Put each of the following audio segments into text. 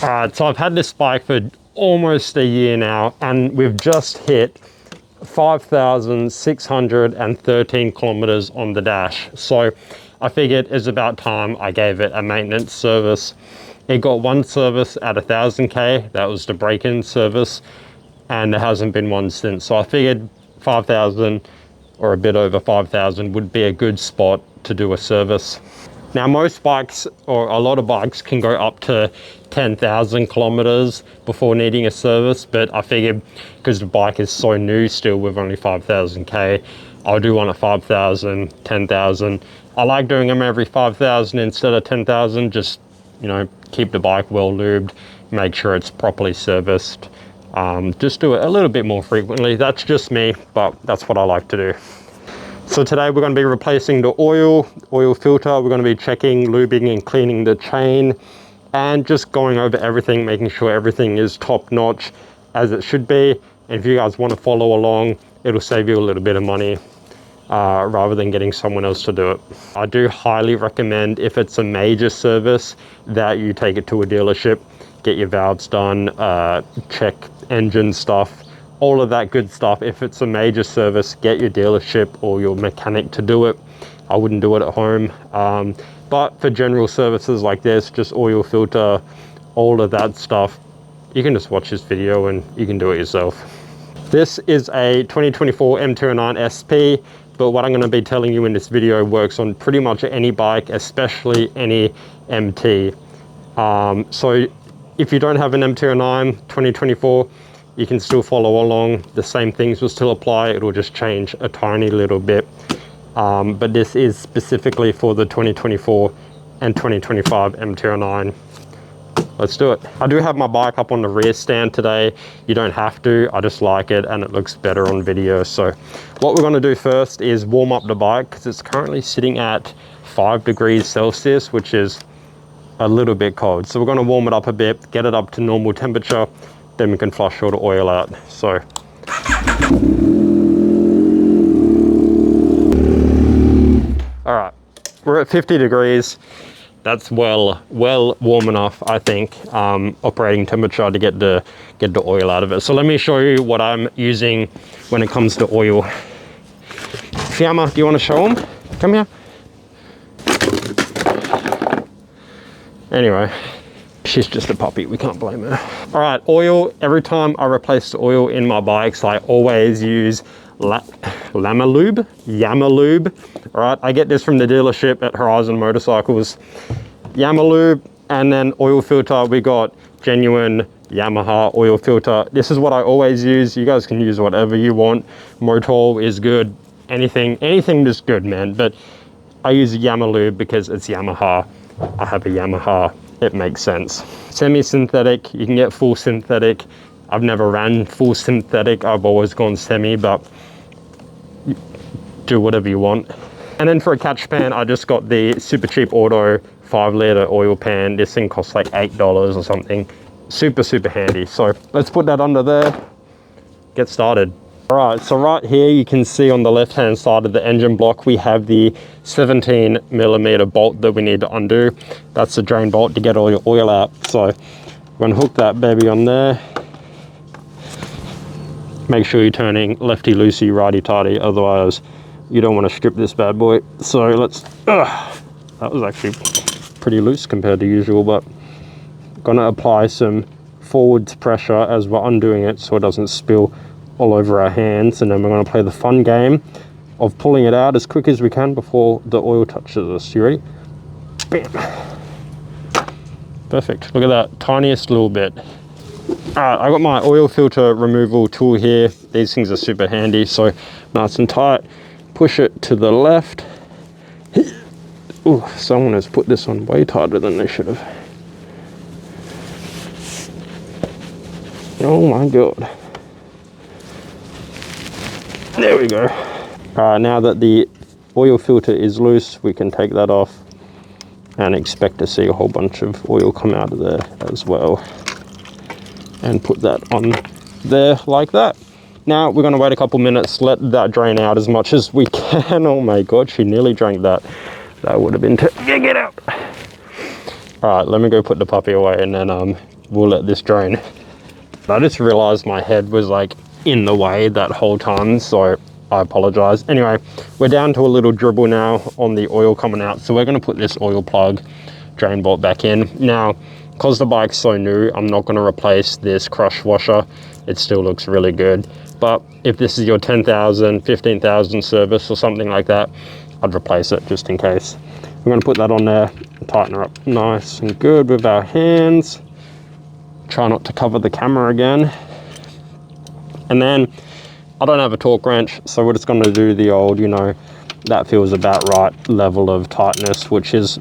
All right, so I've had this bike for almost a year now, and we've just hit 5,613 kilometers on the dash. So I figured it's about time I gave it a maintenance service. It got one service at 1,000K, that was the break-in service, and there hasn't been one since. So I figured 5,000 or a bit over 5,000 would be a good spot to do a service. Now most bikes, or a lot of bikes, can go up to 10,000 kilometers before needing a service, but I figured because the bike is so new still with only 5,000K, I'll do one at 5,000, 10,000. I like doing them every 5,000 instead of 10,000, just, you know, keep the bike well lubed, make sure it's properly serviced. Just do it a little bit more frequently. That's just me, but that's what I like to do. So today we're going to be replacing the oil filter. We're going to be checking, lubing and cleaning the chain, and just going over everything, making sure everything is top notch as it should be. And if you guys want to follow along, it'll save you a little bit of money rather than getting someone else to do it. I do highly recommend, if it's a major service, that you take it to a dealership, get your valves done, check engine stuff, all of that good stuff. If it's a major service, get your dealership or your mechanic to do it. I wouldn't do it at home. But for general services like this, just oil filter, all of that stuff, you can just watch this video and you can do it yourself. This is a 2024 MT-09 SP, but what I'm going to be telling you in this video works on pretty much any bike, especially any MT. So if you don't have an MT-09 2024, you can still follow along. The same things will still apply. It will just change a tiny little bit. But this is specifically for the 2024 and 2025 MT-09. Let's do it. I do have my bike up on the rear stand today. You don't have to, I just like it and it looks better on video. So what we're gonna do first is warm up the bike, because it's currently sitting at 5 degrees Celsius, which is a little bit cold. So we're gonna warm it up a bit, get it up to normal temperature, then we can flush all the oil out. So all right, we're at 50 degrees. That's well warm enough, I think, operating temperature to get the oil out of it. So let me show you what I'm using when it comes to oil. Fiamma, do you want to show them? Come here. Anyway, she's just a puppy, we can't blame her. All right, oil. Every time I replace the oil in my bikes, I always use Yamalube. All right, I get this from the dealership at Horizon Motorcycles. Yamalube, and then oil filter, we got genuine Yamaha oil filter. This is what I always use. You guys can use whatever you want. Motul is good. Anything is good, man. But I use Yamalube because it's Yamaha. I have a Yamaha. It makes sense. Semi-synthetic, you can get full synthetic. I've never ran full synthetic. I've always gone semi, but do whatever you want. And then for a catch pan, I just got the super cheap auto 5-liter oil pan. This thing costs like $8 or something. Super handy. So let's put that under there, get started. All right, so right here you can see on the left hand side of the engine block we have the 17mm bolt that we need to undo. That's the drain bolt to get all your oil out. So I'm gonna hook that baby on there. Make sure you're turning lefty loosey, righty tighty, otherwise you don't want to strip this bad boy. So let's, that was actually pretty loose compared to usual, but gonna apply some forwards pressure as we're undoing it so it doesn't spill all over our hands. And then we're gonna play the fun game of pulling it out as quick as we can before the oil touches us. You ready? Bam. Perfect, look at that, tiniest little bit. All right, I got my oil filter removal tool here. These things are super handy, so nice and tight. Push it to the left. Ooh, someone has put this on way tighter than they should have. Oh my God. There we go. All right, now that the oil filter is loose, we can take that off and expect to see a whole bunch of oil come out of there as well. And put that on there like that. Now we're gonna wait a couple minutes, let that drain out as much as we can. Oh my God, she nearly drank that. That would have been, get out. All right, let me go put the puppy away and then we'll let this drain. I just realized my head was like in the way that whole time, so I apologize. Anyway, we're down to a little dribble now on the oil coming out, so we're going to put this oil plug drain bolt back in. Now, because the bike's so new, I'm not going to replace this crush washer. It still looks really good, but if this is your 10,000, 15,000 service or something like that, I'd replace it just in case. We're going to put that on there and tighten her up nice and good with our hands. Try not to cover the camera again. And then I don't have a torque wrench, so we're just going to do the old, you know, that feels about right level of tightness, which is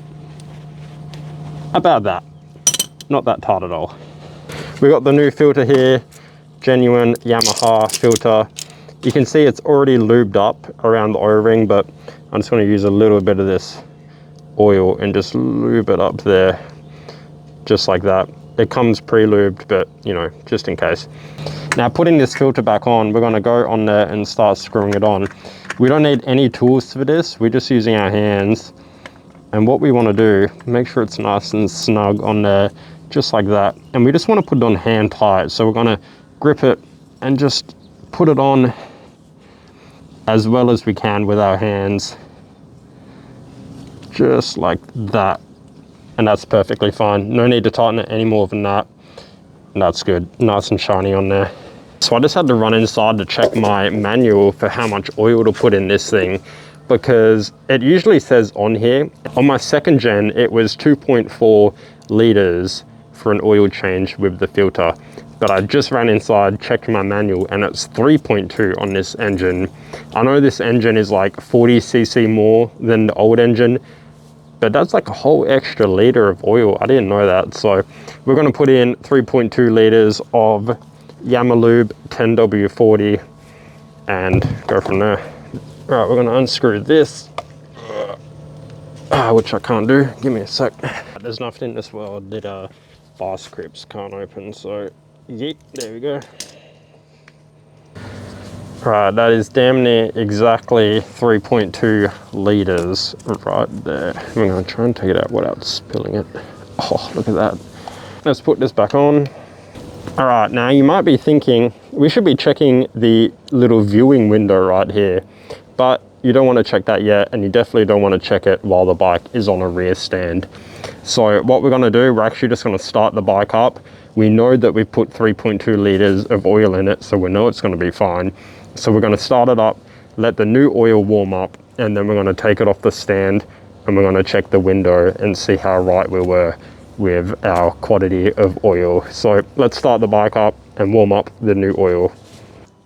about that. Not that tight at all. We got the new filter here, genuine Yamaha filter. You can see it's already lubed up around the oil ring, but I'm just going to use a little bit of this oil and just lube it up there, just like that. It comes pre-lubed, but you know, just in case. Now, putting this filter back on, we're going to go on there and start screwing it on. We don't need any tools for this. We're just using our hands. And what we want to do, make sure it's nice and snug on there, just like that. And we just want to put it on hand tight. So we're going to grip it and just put it on as well as we can with our hands, just like that. And that's perfectly fine. No need to tighten it any more than that. And that's good, nice and shiny on there. So I just had to run inside to check my manual for how much oil to put in this thing, because it usually says on here, on my second gen, it was 2.4 liters for an oil change with the filter. But I just ran inside, checked my manual, and it's 3.2 on this engine. I know this engine is like 40 cc more than the old engine, but that's like a whole extra liter of oil. I didn't know that. So we're going to put in 3.2 liters of Yamalube 10W40 and go from there. All right, we're going to unscrew this, which I can't do. Give me a sec. There's nothing in this world that vice grips can't open. So, yeet, there we go. Right, that is damn near exactly 3.2 liters right there. I'm going to try and take it out without spilling it. Oh, look at that. Let's put this back on. All right, now you might be thinking, we should be checking the little viewing window right here, but you don't want to check that yet, and you definitely don't want to check it while the bike is on a rear stand. So what we're going to do, we're actually just going to start the bike up. We know that we've put 3.2 liters of oil in it, so we know it's going to be fine. So we're going to start it up, let the new oil warm up, and then we're going to take it off the stand and we're going to check the window and see how right we were with our quantity of oil. So let's start the bike up and warm up the new oil.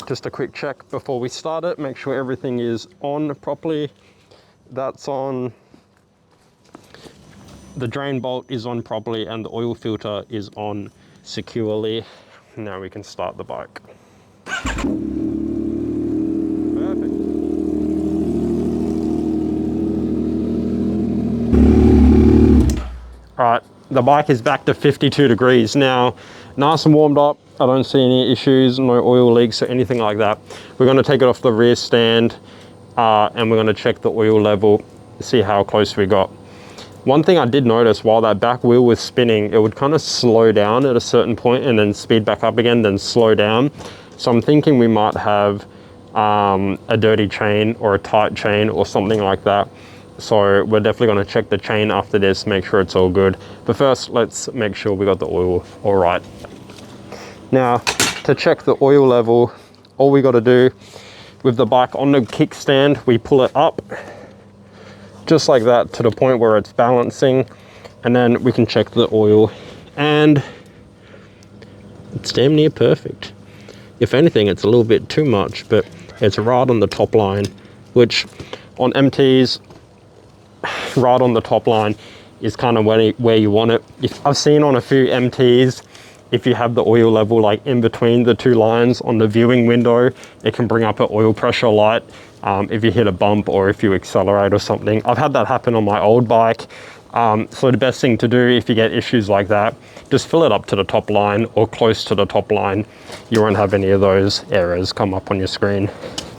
Just a quick check before we start it, make sure everything is on properly. That's on. The drain bolt is on properly and the oil filter is on securely. Now we can start the bike. All right, the bike is back to 52 degrees now, nice and warmed up. I don't see any issues, no oil leaks or anything like that. We're going to take it off the rear stand and we're going to check the oil level, see how close we got. One thing I did notice, while that back wheel was spinning, it would kind of slow down at a certain point and then speed back up again, then slow down. So I'm thinking we might have a dirty chain or a tight chain or something like that. So we're definitely going to check the chain after this, make sure it's all good. But first, let's make sure we got the oil all right. Now, to check the oil level, all we got to do with the bike on the kickstand, we pull it up just like that to the point where it's balancing, and then we can check the oil, and it's damn near perfect. If anything, it's a little bit too much, but it's right on the top line, which on MTs, right on the top line is kind of where you want it. I've seen on a few MTs, if you have the oil level like in between the two lines on the viewing window, it can bring up an oil pressure light if you hit a bump or if you accelerate or something. I've had that happen on my old bike. So the best thing to do if you get issues like that, just fill it up to the top line or close to the top line. You won't have any of those errors come up on your screen.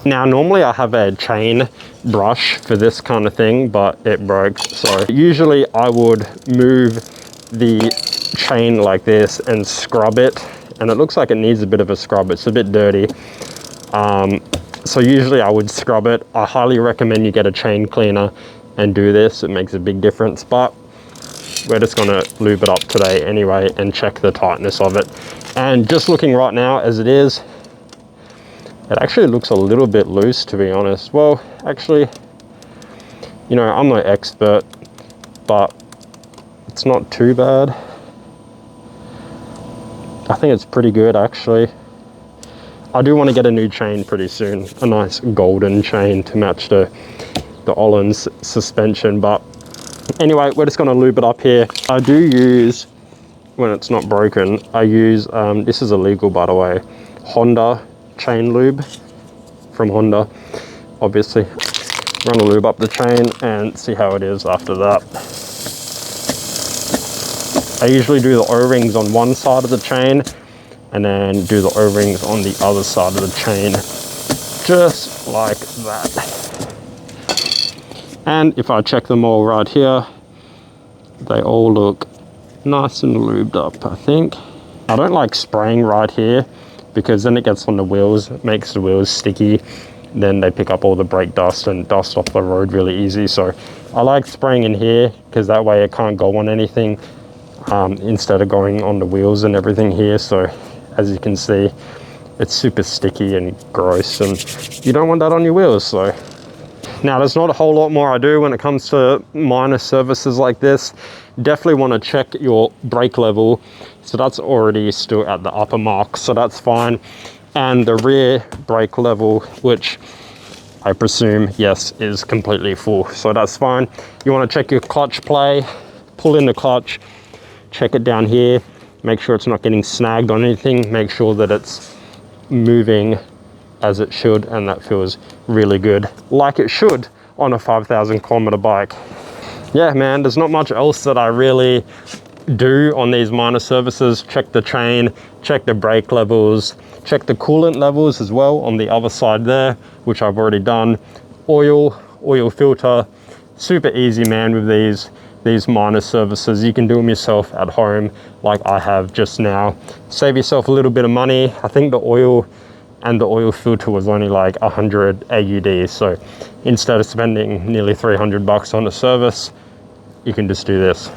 Now, normally I have a chain brush for this kind of thing, but it broke. So usually I would move the chain like this and scrub it, and it looks like it needs a bit of a scrub. It's a bit dirty. So usually I would scrub it. I highly recommend you get a chain cleaner and do this. It makes a big difference, but we're just gonna lube it up today anyway and check the tightness of it. And just looking right now as it is, it actually looks a little bit loose, to be honest. Well, actually, you know, I'm no expert, but it's not too bad. I think it's pretty good, actually. I do want to get a new chain pretty soon, a nice golden chain to match the Öhlins suspension. But anyway, we're just going to lube it up here. I do use, when it's not broken, I use, this is illegal by the way, Honda chain lube from Honda, obviously. Run a lube up the chain and see how it is after that. I usually do the O-rings on one side of the chain and then do the O-rings on the other side of the chain, just like that. And if I check them all right here, they all look nice and lubed up, I think. I don't like spraying right here because then it gets on the wheels, it makes the wheels sticky. Then they pick up all the brake dust and dust off the road really easy. So I like spraying in here because that way it can't go on anything instead of going on the wheels and everything here. So as you can see, it's super sticky and gross, and you don't want that on your wheels. So now there's not a whole lot more I do when it comes to minor services like this. Definitely want to check your brake level. So that's already still at the upper mark, so that's fine. And the rear brake level, which I presume, yes, is completely full, so that's fine. You want to check your clutch play, pull in the clutch, check it down here, make sure it's not getting snagged on anything, make sure that it's moving as it should, and that feels really good, like it should on a 5,000 kilometer bike. Yeah, man, there's not much else that I really do on these minor services. Check the chain, check the brake levels, check the coolant levels as well on the other side there, which I've already done. Oil filter, super easy, man, with these minor services. You can do them yourself at home like I have just now. Save yourself a little bit of money. I think the oil and the oil filter was only like 100 AUD. So instead of spending nearly 300 bucks on a service, you can just do this.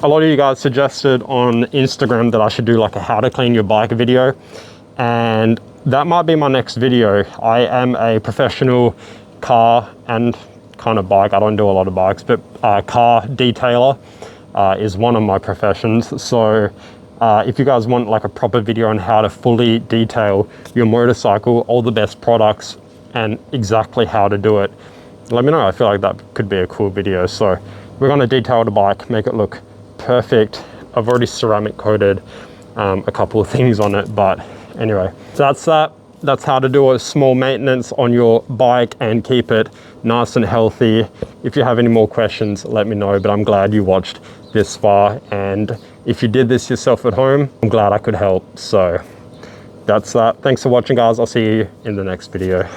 A lot of you guys suggested on Instagram that I should do like a how to clean your bike video, and that might be my next video. I am a professional car and kind of bike, I don't do a lot of bikes, but car detailer is one of my professions. So if you guys want like a proper video on how to fully detail your motorcycle, all the best products and exactly how to do it, let me know. I feel like that could be a cool video. So we're going to detail the bike, make it look perfect. I've already ceramic coated a couple of things on it, but anyway, that's that. That's how to do a small maintenance on your bike and keep it nice and healthy. If you have any more questions, let me know, but I'm glad you watched this far. And if you did this yourself at home, I'm glad I could help. So that's that. Thanks for watching, guys. I'll see you in the next video.